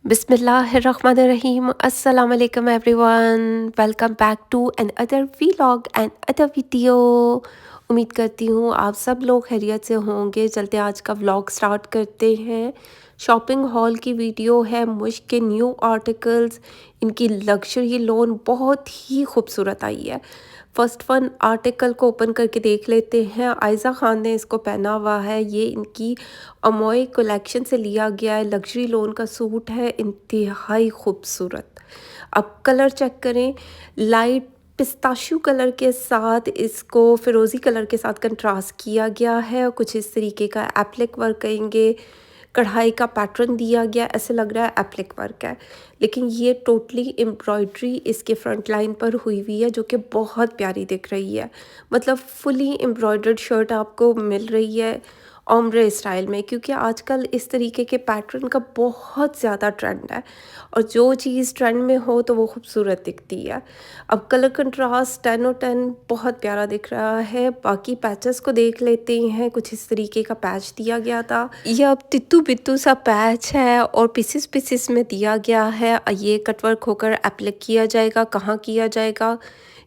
Bismillahirrahmanirrahim. Assalamu alaikum everyone. Welcome back to another vlog and other video. उम्मीद करती हूँ आप सब लोग खैरियत से होंगे। चलते आज का व्लॉग स्टार्ट करते हैं। शॉपिंग हॉल की वीडियो है। मुश्क के न्यू आर्टिकल्स, इनकी लग्जरी लोन बहुत ही खूबसूरत आई है। फर्स्ट वन आर्टिकल को ओपन करके देख लेते हैं। आयज़ा ख़ान ने इसको पहना हुआ है। ये इनकी अमोई कलेक्शन से लिया गया है। लग्जरी लोन का सूट है, इंतहाई खूबसूरत। अब कलर चेक करें, लाइट पिस्ताशियो कलर के साथ इसको फिरोज़ी कलर के साथ कंट्रास्ट किया गया है और कुछ इस तरीके का एप्लिक वर्क कहेंगे, कढ़ाई का पैटर्न दिया गया, ऐसे लग रहा है एप्लिक वर्क है, लेकिन ये टोटली एम्ब्रॉयडरी इसके फ्रंट लाइन पर हुई हुई है जो कि बहुत प्यारी दिख रही है। मतलब फुली एम्ब्रॉयडर्ड शर्ट आपको मिल रही है ओम्ब्रे स्टाइल में, क्योंकि आजकल इस तरीके के पैटर्न का बहुत ज़्यादा ट्रेंड है और जो चीज़ ट्रेंड में हो तो वो खूबसूरत दिखती है। अब कलर कंट्रास्ट 10 और 10 बहुत प्यारा दिख रहा है। बाकी पैचेस को देख लेते हैं। कुछ इस तरीके का पैच दिया गया था। ये अब तित्तू बित्तू सा पैच है और पीसेस पीसेस में दिया गया है। ये कटवर्क होकर एप्लिक किया जाएगा। कहाँ किया जाएगा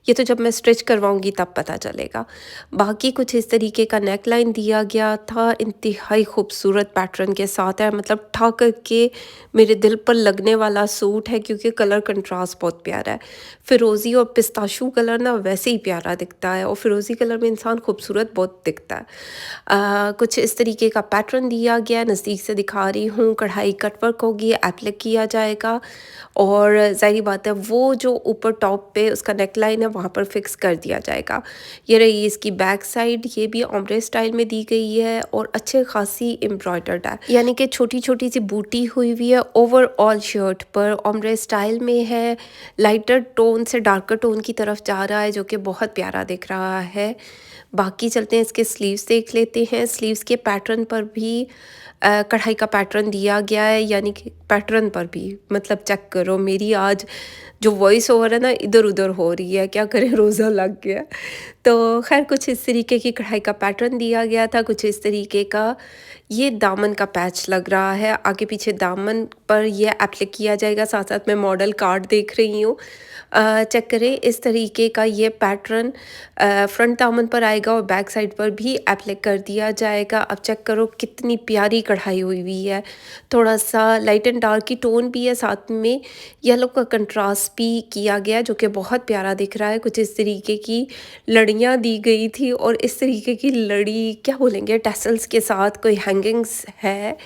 ये तो जब मैं स्टिच करवाऊंगी तब पता चलेगा। बाकी कुछ इस तरीके का नेक लाइन दिया गया था, इंतहाई खूबसूरत पैटर्न के साथ है। मतलब ठा करके मेरे दिल पर लगने वाला सूट है, क्योंकि कलर कंट्रास्ट बहुत प्यारा है। फिरोज़ी और पिस्ताशू कलर ना वैसे ही प्यारा दिखता है और फिरोज़ी कलर में इंसान खूबसूरत बहुत दिखता है। कुछ इस तरीके का पैटर्न दिया गया है। नज़दीक से दिखा रही हूँ। कढ़ाई कटवर्क होगी, एप्लिक किया जाएगा और ज़ाहिर बात है वो जो ऊपर टॉप पे उसका नेक लाइन है वहाँ पर फिक्स कर दिया जाएगा। ये रही इसकी बैक साइड, ये भी ओम्ब्रे स्टाइल में दी गई है और अच्छे खासी एम्ब्रॉयडर्ड है, यानी कि छोटी छोटी सी बूटी हुई हुई है ओवरऑल शर्ट पर। ओम्ब्रे स्टाइल में है, लाइटर टोन से डार्कर टोन की तरफ जा रहा है जो कि बहुत प्यारा दिख रहा है। बाकी चलते हैं इसके स्लीव्स देख लेते हैं। स्लीव्स के पैटर्न पर भी कढ़ाई का पैटर्न दिया गया है, यानी कि पैटर्न पर भी मतलब चेक करो, मेरी आज जो वॉइस ओवर है ना इधर उधर हो रही है, क्या करें रोज़ा लग गया। तो खैर कुछ इस तरीके की कढ़ाई का पैटर्न दिया गया था। कुछ इस तरीके का ये दामन का पैच लग रहा है। आगे पीछे दामन पर ये एप्लिक किया जाएगा। साथ साथ मैं मॉडल कार्ड देख रही हूँ। चेक करें, इस तरीके का ये पैटर्न फ्रंट दामन पर आएगा और बैक साइड पर भी एप्लिक कर दिया जाएगा। अब चेक करो कितनी प्यारी कढ़ाई हुई हुई है। थोड़ा सा लाइट एंड डार्क की टोन भी है, साथ में येलो का कंट्रास्ट भी किया गया जो कि बहुत प्यारा दिख रहा है। कुछ इस तरीके की लड़ियाँ दी गई थी और इस तरीके की लड़ी क्या बोलेंगे, टैसल्स के साथ कोई हैंगिंग्स है।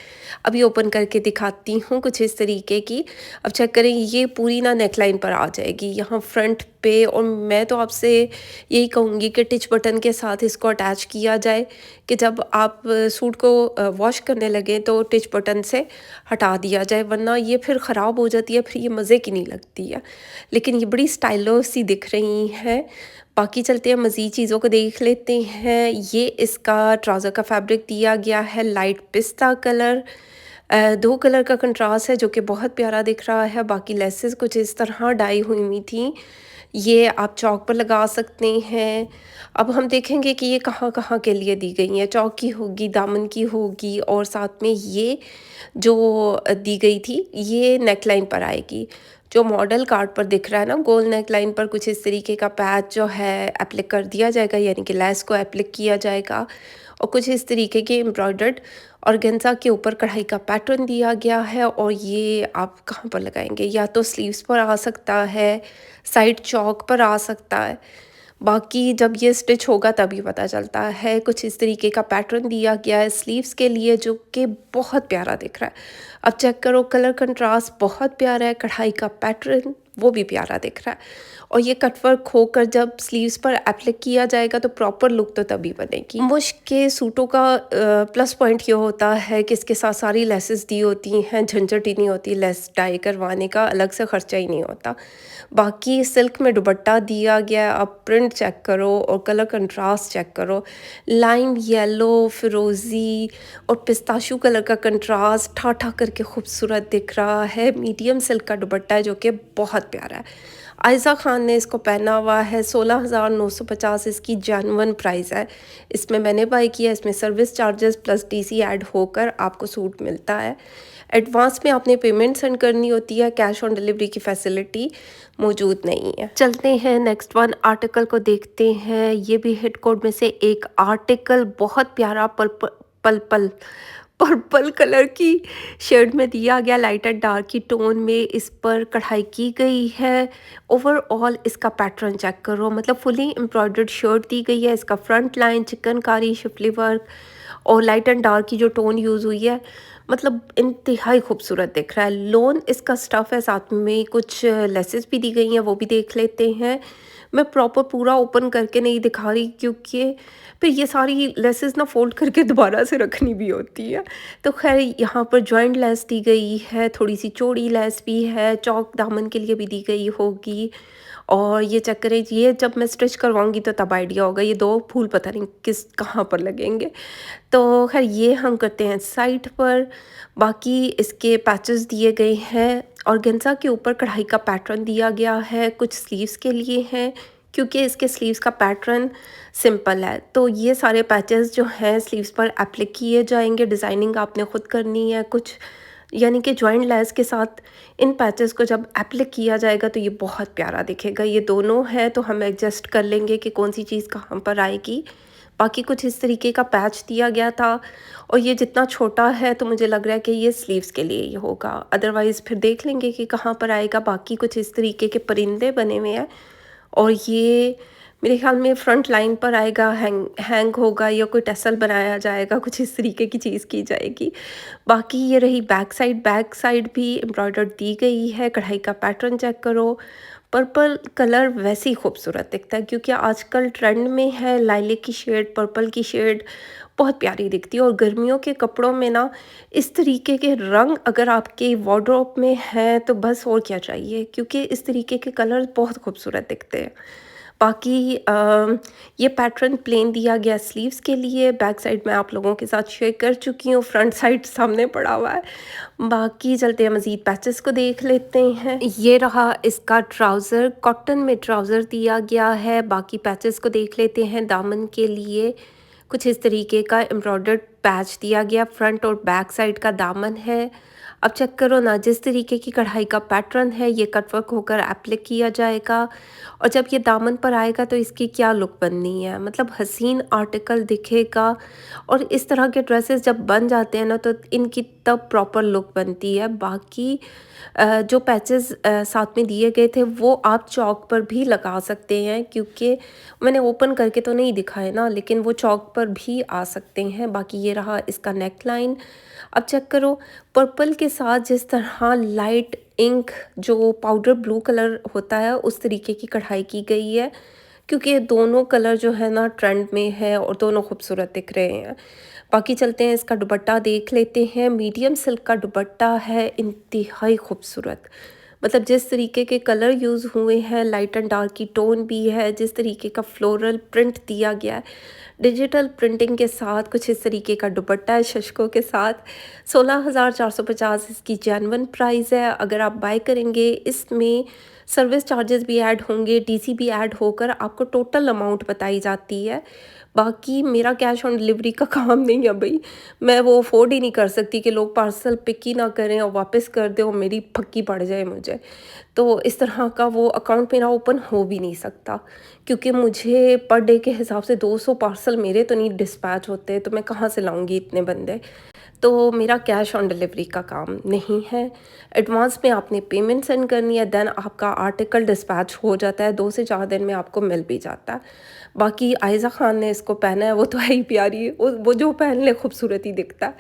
अभी ओपन करके दिखाती हूँ कुछ इस तरीके की। अब चेक करें, ये पूरी ना नेकलाइन पर आ जाएगी यहाँ फ्रंट पे, और मैं तो आपसे यही कहूँगी कि टिच बटन के साथ इसको अटैच किया जाए कि जब आप सूट को वॉश करने लगे तो टिच बटन से हटा दिया जाए, वरना ये फिर ख़राब हो जाती है, फिर ये मज़े की नहीं लगती है। लेकिन ये बड़ी स्टाइलो सी दिख रही हैं। बाकी चलते हैं मज़ीद चीज़ों को देख लेते हैं। ये इसका ट्राउज़र का फैब्रिक दिया गया है लाइट पिस्ता कलर। दो कलर का कंट्रास्ट है जो कि बहुत प्यारा दिख रहा है। बाकी लेसेस कुछ इस तरह डाई हुई थी, ये आप चौक पर लगा सकते हैं। अब हम देखेंगे कि ये कहाँ कहाँ के लिए दी गई हैं। चौक की होगी, दामन की होगी और साथ में ये जो दी गई थी ये नेकलाइन पर आएगी। जो मॉडल कार्ड पर दिख रहा है ना गोल नेकलाइन पर कुछ इस तरीके का पैच जो है एप्लिक कर दिया जाएगा, यानी कि लेस को एप्लिक किया जाएगा और कुछ इस तरीके के एम्ब्रॉयडर्ड ऑर्गेन्जा के ऊपर कढ़ाई का पैटर्न दिया गया है। और ये आप कहाँ पर लगाएंगे, या तो स्लीव्स पर आ सकता है, साइड चौक पर आ सकता है। बाकी जब ये स्टिच होगा तभी पता चलता है। कुछ इस तरीके का पैटर्न दिया गया है स्लीव्स के लिए जो कि बहुत प्यारा दिख रहा है। अब चेक करो, कलर कंट्रास्ट बहुत प्यारा है, कढ़ाई का पैटर्न वो भी प्यारा दिख रहा है और ये कटवर्क होकर जब स्लीव्स पर एप्लिक किया जाएगा तो प्रॉपर लुक तो तभी बनेगी। मुश्क के सूटों का प्लस पॉइंट ये होता है कि इसके साथ सारी लेसेस दी होती हैं, झंझट ही नहीं होती लेस डाई करवाने का, अलग से खर्चा ही नहीं होता। बाकी सिल्क में दुपट्टा दिया गया, आप प्रिंट चेक करो और कलर कंट्रास्ट चेक करो। लाइम येलो, फिरोज़ी और पिस्ताशू कलर का कंट्रास्ट ठा ठा करके खूबसूरत दिख रहा है। मीडियम सिल्क का दुपट्टा है जो कि बहुत प्यारा है। आयज़ा ख़ान ने इसको पहना हुआ है। 16,950 इसकी जेन्युइन प्राइस है। इसमें मैंने बाई किया, इसमें service charges plus DC add होकर आपको सूट मिलता है। एडवांस में आपने पेमेंट सेंड करनी होती है, कैश ऑन डिलीवरी की फैसिलिटी मौजूद नहीं है। चलते हैं नेक्स्ट वन आर्टिकल को देखते हैं। ये भी हिट कोड में से एक आर्टिकल, बहुत प्यारा पल पर्पल कलर की शेड में दिया गया, लाइट एंड डार्क की टोन में इस पर कढ़ाई की गई है। ओवरऑल इसका पैटर्न चेक करो, मतलब फुली एम्ब्रॉयडर्ड शर्ट दी गई है। इसका front line chikankari Schiffli work और लाइट एंड डार्क की जो टोन यूज़ हुई है, मतलब इंतहाई खूबसूरत दिख रहा है। लोन इसका स्टफ़ है, साथ में कुछ लेसेस भी दी गई हैं, वो भी देख लेते हैं। मैं प्रॉपर पूरा ओपन करके नहीं दिखा रही क्योंकि फिर ये सारी लेसेस ना फोल्ड करके दोबारा से रखनी भी होती है। तो खैर यहाँ पर जॉइंट लेस दी गई है, थोड़ी सी चौड़ी लेस भी है, चौक दामन के लिए भी दी गई होगी। और ये चेक करें, ये जब मैं स्टिच करवाऊंगी तो तब आइडिया होगा, ये दो फूल पता नहीं किस कहाँ पर लगेंगे। तो खैर ये हम करते हैं साइड पर। बाकी इसके पैचेस दिए गए हैं और गेंजा के ऊपर कढ़ाई का पैटर्न दिया गया है, कुछ स्लीव्स के लिए हैं क्योंकि इसके स्लीव्स का पैटर्न सिंपल है। तो ये सारे पैचेस जो हैं स्लीव्स पर एप्लिक किए जाएंगे। डिज़ाइनिंग आपने खुद करनी है कुछ, यानी कि जॉइंट लेस के साथ इन पैचेस को जब एप्लिक किया जाएगा तो ये बहुत प्यारा दिखेगा। ये दोनों है तो हम एडजस्ट कर लेंगे कि कौन सी चीज़ कहाँ पर आएगी। बाकी कुछ इस तरीके का पैच दिया गया था और ये जितना छोटा है तो मुझे लग रहा है कि ये स्लीव्स के लिए ही होगा, अदरवाइज़ फिर देख लेंगे कि कहाँ पर आएगा। बाकी कुछ इस तरीके के परिंदे बने हुए हैं और ये मेरे ख्याल में फ्रंट लाइन पर आएगा, हैंग होगा या कोई टसल बनाया जाएगा, कुछ इस तरीके की चीज़ की जाएगी। बाकी ये रही बैक साइड भी एम्ब्रॉयडर्ड दी गई है। कढ़ाई का पैटर्न चेक करो, पर्पल कलर वैसे ही खूबसूरत दिखता है क्योंकि आजकल ट्रेंड में है लाइलेक की शेड, पर्पल की शेड बहुत प्यारी दिखती है। और गर्मियों के कपड़ों में ना इस तरीके के रंग अगर आपके वार्डरोब में हैं तो बस और क्या चाहिए, क्योंकि इस तरीके के कलर बहुत खूबसूरत दिखते हैं। बाकी ये पैटर्न प्लेन दिया गया स्लीव्स के लिए। बैक साइड मैं आप लोगों के साथ शेयर कर चुकी हूँ, फ्रंट साइड सामने पड़ा हुआ है। बाकी चलते हैं मज़ीद पैचेस को देख लेते हैं। ये रहा इसका ट्राउज़र, कॉटन में ट्राउज़र दिया गया है। बाकी पैचेस को देख लेते हैं। दामन के लिए कुछ इस तरीके का एम्ब्रॉयडर्ड पैच दिया गया, फ्रंट और बैक साइड का दामन है। अब चेक करो ना, जिस तरीके की कढ़ाई का पैटर्न है ये कटवर्क होकर एप्लिक किया जाएगा और जब ये दामन पर आएगा तो इसकी क्या लुक बननी है, मतलब हसीन आर्टिकल दिखेगा। और इस तरह के ड्रेसेस जब बन जाते हैं ना तो इनकी तब प्रॉपर लुक बनती है। बाकी जो पैचेस साथ में दिए गए थे वो आप चौक पर भी लगा सकते हैं, क्योंकि मैंने ओपन करके तो नहीं दिखाए ना, लेकिन वो चौक पर भी आ सकते हैं। बाकी ये रहा इसका नेक लाइन। अब चेक करो, पर्पल के साथ जिस तरह लाइट इंक जो पाउडर ब्लू कलर होता है उस तरीके की कढ़ाई की गई है, क्योंकि ये दोनों कलर जो है ना ट्रेंड में है और दोनों खूबसूरत दिख रहे हैं। बाकी चलते हैं इसका दुपट्टा देख लेते हैं। मीडियम सिल्क का दुपट्टा है, इंतहाई खूबसूरत। मतलब जिस तरीके के कलर यूज़ हुए हैं, लाइट एंड डार्क की टोन भी है, जिस तरीके का फ्लोरल प्रिंट दिया गया है डिजिटल प्रिंटिंग के साथ, कुछ इस तरीके का दुपट्टा है शशकों के साथ। 16,450 इसकी जेन्युइन प्राइस है। अगर आप बाय करेंगे इसमें सर्विस चार्जेस भी ऐड होंगे, डीसी भी ऐड होकर आपको टोटल अमाउंट बताई जाती है। बाकी मेरा कैश ऑन डिलीवरी का काम नहीं है भाई, मैं वो अफोर्ड ही नहीं कर सकती कि लोग पार्सल पिक ही ना करें और वापस कर दें और मेरी फक्की पड़ जाए मुझे। तो इस तरह का वो अकाउंट मेरा ओपन हो भी नहीं सकता, क्योंकि मुझे पर डे के हिसाब से 200 पार्सल मेरे तो नहीं डिस्पैच होते, तो मैं कहाँ से लाऊंगी इतने बंदे। तो मेरा कैश ऑन डिलीवरी का काम नहीं है। एडवांस में आपने पेमेंट सेंड करनी है, देन आपका आर्टिकल डिस्पैच हो जाता है, 2 से 4 दिन में आपको मिल भी जाता है। बाकी आयज़ा ख़ान ने इसको पहना है, वो तो है ही प्यारी, वो जो पहन ले खूबसूरत ही दिखता है।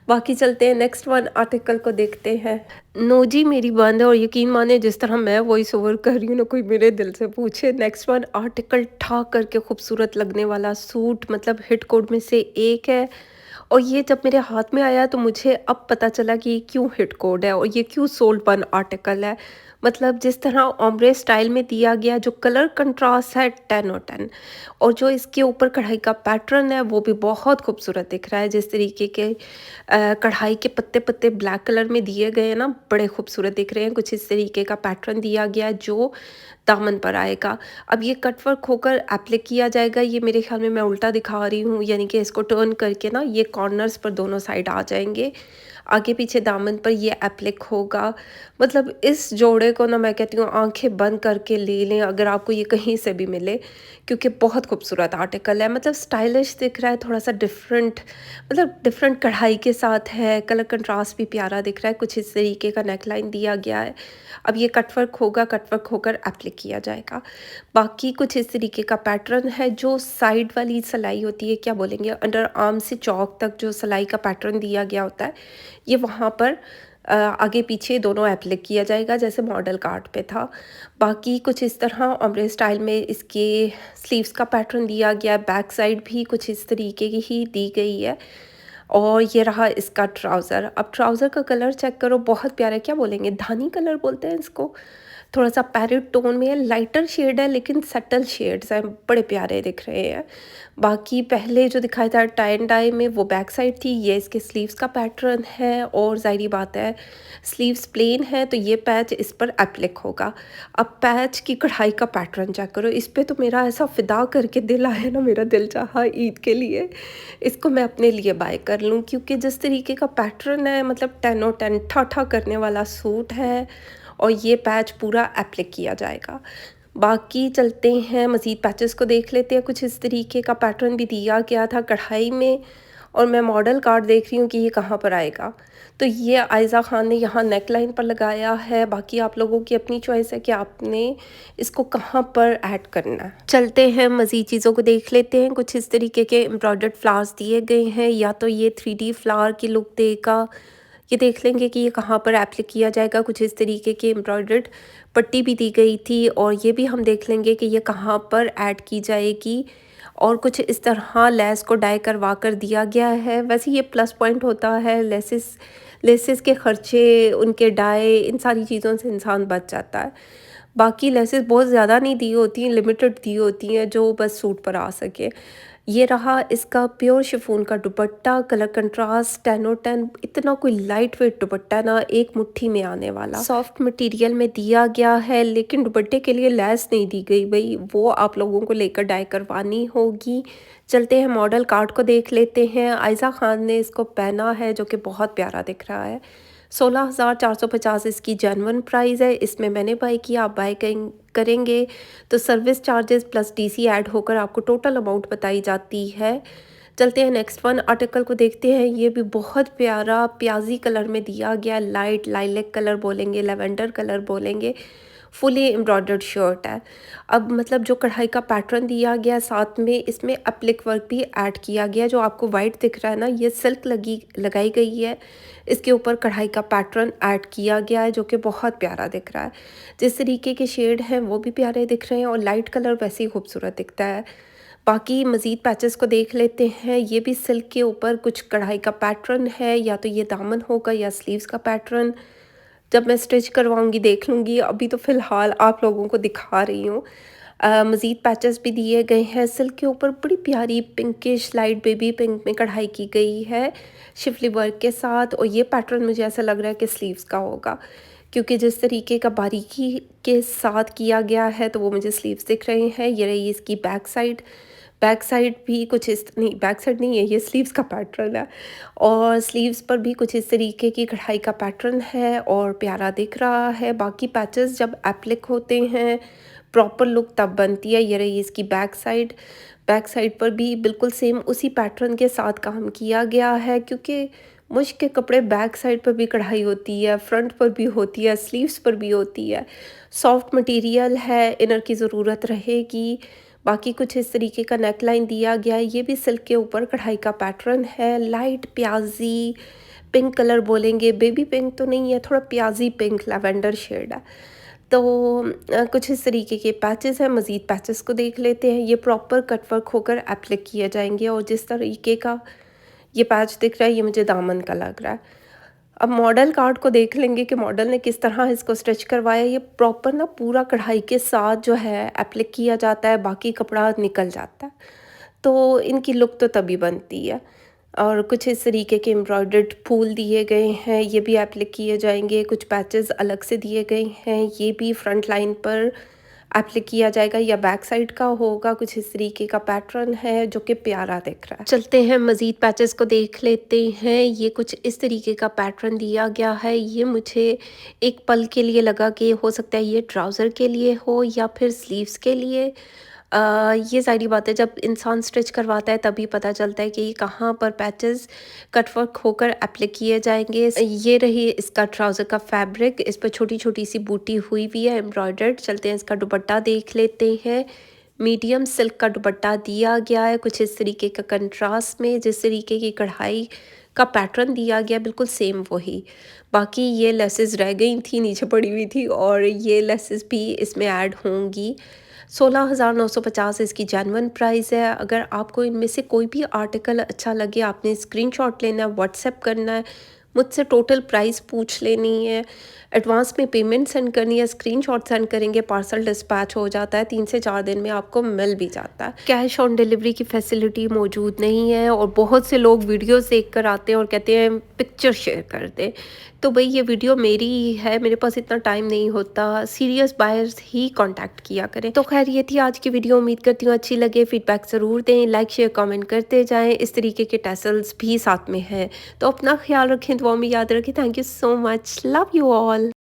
बाकी चलते हैं नेक्स्ट वन आर्टिकल को देखते हैं। नो जी मेरी बंद है, और यकीन माने जिस तरह मैं वॉइस ओवर कर रही हूँ ना, कोई मेरे दिल से पूछे। नेक्स्ट वन आर्टिकल ठाक करके खूबसूरत लगने वाला सूट, मतलब हिट कोड में से एक है। और ये जब मेरे हाथ में आया तो मुझे अब पता चला कि ये क्यों हिट कोड है और ये क्यों सोल्ड वन आर्टिकल है। मतलब जिस तरह ओम्ब्रे स्टाइल में दिया गया, जो कलर कंट्रास्ट है 10 और 10, और जो इसके ऊपर कढ़ाई का पैटर्न है वो भी बहुत खूबसूरत दिख रहा है। जिस तरीके के कढ़ाई के पत्ते पत्ते ब्लैक कलर में दिए गए हैं ना, बड़े खूबसूरत दिख रहे हैं। कुछ इस तरीके का पैटर्न दिया गया जो दामन पर आएगा। अब ये कटवर्क होकर एप्लिक किया जाएगा। ये मेरे ख्याल में मैं उल्टा दिखा रही हूँ, यानी कि इसको टर्न करके ना ये कॉर्नर्स पर दोनों साइड आ जाएंगे। आगे पीछे दामन पर ये एप्लिक होगा। मतलब इस जोड़े को ना मैं कहती हूँ आँखें बंद करके ले लें अगर आपको ये कहीं से भी मिले, क्योंकि बहुत खूबसूरत आर्टिकल है। मतलब स्टाइलिश दिख रहा है, थोड़ा-सा डिफरेंट, मतलब डिफरेंट कढ़ाई के साथ है, कलर कंट्रास्ट भी प्यारा दिख रहा है। कुछ इस तरीके का नेकलाइन दिया गया है। अब ये कटवर्क होगा, कटवर्क होकर एप्लिक किया जाएगा। बाकी कुछ इस तरीके का पैटर्न है, जो साइड वाली सिलाई होती है, क्या बोलेंगे, अंडर आर्म से चौक तक जो सिलाई का पैटर्न दिया गया होता है, ये वहाँ पर आगे पीछे दोनों एप्लिक किया जाएगा जैसे मॉडल कार्ड पे था। बाकी कुछ इस तरह ओम्ब्रे स्टाइल में इसके स्लीव्स का पैटर्न दिया गया है। बैक साइड भी कुछ इस तरीके की ही दी गई है। और ये रहा इसका ट्राउज़र। अब ट्राउज़र का कलर चेक करो, बहुत प्यारा है। क्या बोलेंगे, धानी कलर बोलते हैं इसको। थोड़ा-सा पैरेट टोन में है, लाइटर शेड है लेकिन सटल शेड्स हैं, बड़े प्यारे दिख रहे हैं। बाकी पहले जो दिखाया था टाई एंड डाई में, वो बैक साइड थी। ये इसके स्लीव्स का पैटर्न है और ज़ाहिर बात है स्लीव्स प्लेन है तो ये पैच इस पर एप्लिक होगा। अब पैच की कढ़ाई का पैटर्न चेक करो, इस पे तो मेरा ऐसा फ़िदा करके दिल आया ना, मेरा दिल चाहा ईद के लिए इसको मैं अपने लिए बाय कर लूँ, क्योंकि जिस तरीके का पैटर्न है, मतलब 10 और 10 ठा-ठा करने वाला सूट है और ये पैच पूरा एप्लिक किया जाएगा। बाकी चलते हैं मज़ीद पैचेस को देख लेते हैं। कुछ इस तरीके का पैटर्न भी दिया गया था कढ़ाई में और मैं मॉडल कार्ड देख रही हूँ कि ये कहाँ पर आएगा। तो ये आयज़ा ख़ान ने यहाँ नेक लाइन पर लगाया है। बाकी आप लोगों की अपनी चॉइस है कि आपने इसको कहाँ पर ऐड करना है। चलते हैं मज़ीद चीज़ों को देख लेते हैं। कुछ इस तरीके के एम्ब्रॉयडर्ड फ्लावर्स दिए गए हैं, या तो ये 3D फ्लावर की लुक देगा। ये देख लेंगे कि ये कहाँ पर एप्लिक किया जाएगा। कुछ इस तरीके की एम्ब्रॉयडर्ड पट्टी भी दी गई थी और ये भी हम देख लेंगे कि ये कहाँ पर ऐड की जाएगी। और कुछ इस तरह लेस को डाई करवा कर दिया गया है। वैसे ये प्लस पॉइंट होता है, लेसेस लेसेस के खर्चे, उनके डाई, इन सारी चीज़ों से इंसान बच जाता है। बाकी लेसेस बहुत ज़्यादा नहीं दी होती हैं, लिमिटेड दी होती हैं जो बस सूट पर आ सके। ये रहा इसका प्योर शिफॉन का दुपट्टा, कलर कंट्रास्ट 10 और 10। इतना कोई लाइट वेट दुपट्टा ना, एक मुट्ठी में आने वाला सॉफ्ट मटेरियल में दिया गया है, लेकिन दुपट्टे के लिए लेस नहीं दी गई भाई, वो आप लोगों को लेकर डाई करवानी होगी। चलते हैं मॉडल कार्ड को देख लेते हैं। आयज़ा ख़ान ने इसको पहना है जो कि बहुत प्यारा दिख रहा है। 16,450 इसकी जेन्युइन प्राइस है। इसमें मैंने बाय किया, आप बाय करेंगे तो service charges plus DC add होकर आपको टोटल अमाउंट बताई जाती है। चलते हैं नेक्स्ट वन आर्टिकल को देखते हैं। ये भी बहुत प्यारा प्याजी कलर में दिया गया, लाइट लाइलेक कलर बोलेंगे, लेवेंडर कलर बोलेंगे। फुली एम्ब्रॉयडर्ड शर्ट है। अब मतलब जो कढ़ाई का पैटर्न दिया गया, साथ में इसमें एप्लिक वर्क भी ऐड किया गया। जो आपको वाइट दिख रहा है ना, ये सिल्क लगाई गई है, इसके ऊपर कढ़ाई का पैटर्न ऐड किया गया है जो कि बहुत प्यारा दिख रहा है। जिस तरीके के शेड हैं वो भी प्यारे दिख रहे हैं और लाइट कलर वैसे ही खूबसूरत दिखता है। बाकी मज़ीद पैचेस को देख लेते हैं। ये भी सिल्क के ऊपर कुछ कढ़ाई का पैटर्न है, या तो ये दामन होगा या स्लीव्स का पैटर्न। जब मैं स्टिच करवाऊँगी देख लूँगी, अभी तो फ़िलहाल आप लोगों को दिखा रही हूँ। मज़ीद पैचेस भी दिए गए हैं। सिल्क के ऊपर बड़ी प्यारी पिंकिश लाइट बेबी पिंक में कढ़ाई की गई है शिफली वर्क के साथ, और ये पैटर्न मुझे ऐसा लग रहा है कि स्लीव्स का होगा, क्योंकि जिस तरीके का बारीकी के साथ किया गया है तो वो मुझे स्लीव्स दिख रहे हैं। ये रही इसकी बैक साइड। बैक साइड भी कुछ इस नहीं, बैक साइड नहीं है, ये स्लीव्स का पैटर्न है और स्लीव्स पर भी कुछ इस तरीके की कढ़ाई का पैटर्न है और प्यारा दिख रहा है। बाकी पैचेस जब एप्लिक होते हैं प्रॉपर लुक तब बनती है। ये रही इसकी बैक साइड। बैक साइड पर भी बिल्कुल सेम उसी पैटर्न के साथ काम किया गया है, क्योंकि मुश्क के कपड़े बैक साइड पर भी कढ़ाई होती है, फ्रंट पर भी होती है, स्लीव्स पर भी होती है। सॉफ्ट मटेरियल है, इनर की ज़रूरत रहेगी। बाकी कुछ इस तरीके का नेक लाइन दिया गया है। ये भी सिल्क के ऊपर कढ़ाई का पैटर्न है। लाइट प्याजी पिंक कलर बोलेंगे, बेबी पिंक तो नहीं है, थोड़ा प्याजी पिंक लैवेंडर शेड है। तो कुछ इस तरीके के पैचेस हैं। मज़ीद पैचेस को देख लेते हैं। ये प्रॉपर कटवर्क होकर एप्लिक किए जाएंगे और जिस तरीके का ये पैच दिख रहा है ये मुझे दामन का लग रहा है। अब मॉडल कार्ड को देख लेंगे कि मॉडल ने किस तरह इसको स्टिच करवाया। ये प्रॉपर ना पूरा कढ़ाई के साथ जो है एप्लिक किया जाता है, बाकी कपड़ा निकल जाता है, तो इनकी लुक तो तभी बनती है। और कुछ इस तरीके के एम्ब्रॉयडर्ड फूल दिए गए हैं, ये भी एप्लिक किए जाएंगे। कुछ पैचेस अलग से दिए गए हैं, ये भी फ्रंट लाइन पर एप्लिक किया जाएगा या बैक साइड का होगा। कुछ इस तरीके का पैटर्न है जो कि प्यारा दिख रहा है। चलते हैं मज़ीद पैचेस को देख लेते हैं। ये कुछ इस तरीके का पैटर्न दिया गया है। ये मुझे एक पल के लिए लगा कि हो सकता है ये ट्राउज़र के लिए हो या फिर स्लीव्स के लिए। ये सारी बातें जब इंसान स्टिच करवाता है तभी पता चलता है कि ये कहाँ पर पैचेस कटवर्क होकर एप्लाई किए जाएंगे। ये रही इसका ट्राउज़र का फैब्रिक, इस पर छोटी छोटी सी बूटी हुई हुई है एम्ब्रॉयडर्ड। चलते हैं इसका दुपट्टा देख लेते हैं। मीडियम सिल्क का दुपट्टा दिया गया है कुछ इस तरीके का कंट्रास्ट में। जिस तरीके की कढ़ाई का पैटर्न दिया गया बिल्कुल सेम वही। बाकी ये लेसेस रह गई थी, नीचे पड़ी हुई थी, और ये लेसेस भी इसमें ऐड होंगी। 16,950 इसकी जेन्युइन प्राइस है। अगर आपको इनमें से कोई भी आर्टिकल अच्छा लगे, आपने स्क्रीनशॉट लेना है, व्हाट्सएप करना है, मुझसे टोटल प्राइस पूछ लेनी है, एडवांस में पेमेंट सेंड करनी है, स्क्रीनशॉट सेंड करेंगे, पार्सल डिस्पैच हो जाता है। 3 से 4 दिन में आपको मिल भी जाता है। कैश ऑन डिलीवरी की फैसिलिटी मौजूद नहीं है, और बहुत से लोग वीडियोस देख कर आते हैं और कहते हैं पिक्चर शेयर कर दें। तो भाई ये वीडियो मेरी ही है, मेरे पास इतना टाइम नहीं होता। सीरियस बायर्स ही कांटेक्ट किया करें। तो खैर ये थी आज की वीडियो। उम्मीद करती हूँ अच्छी लगे। फीडबैक ज़रूर दें, लाइक शेयर कमेंट करते जाएं। इस तरीके के टैसल्स भी साथ में हैं। तो अपना ख्याल रखें, दुआ में याद रखें। Thank you so much, love you all.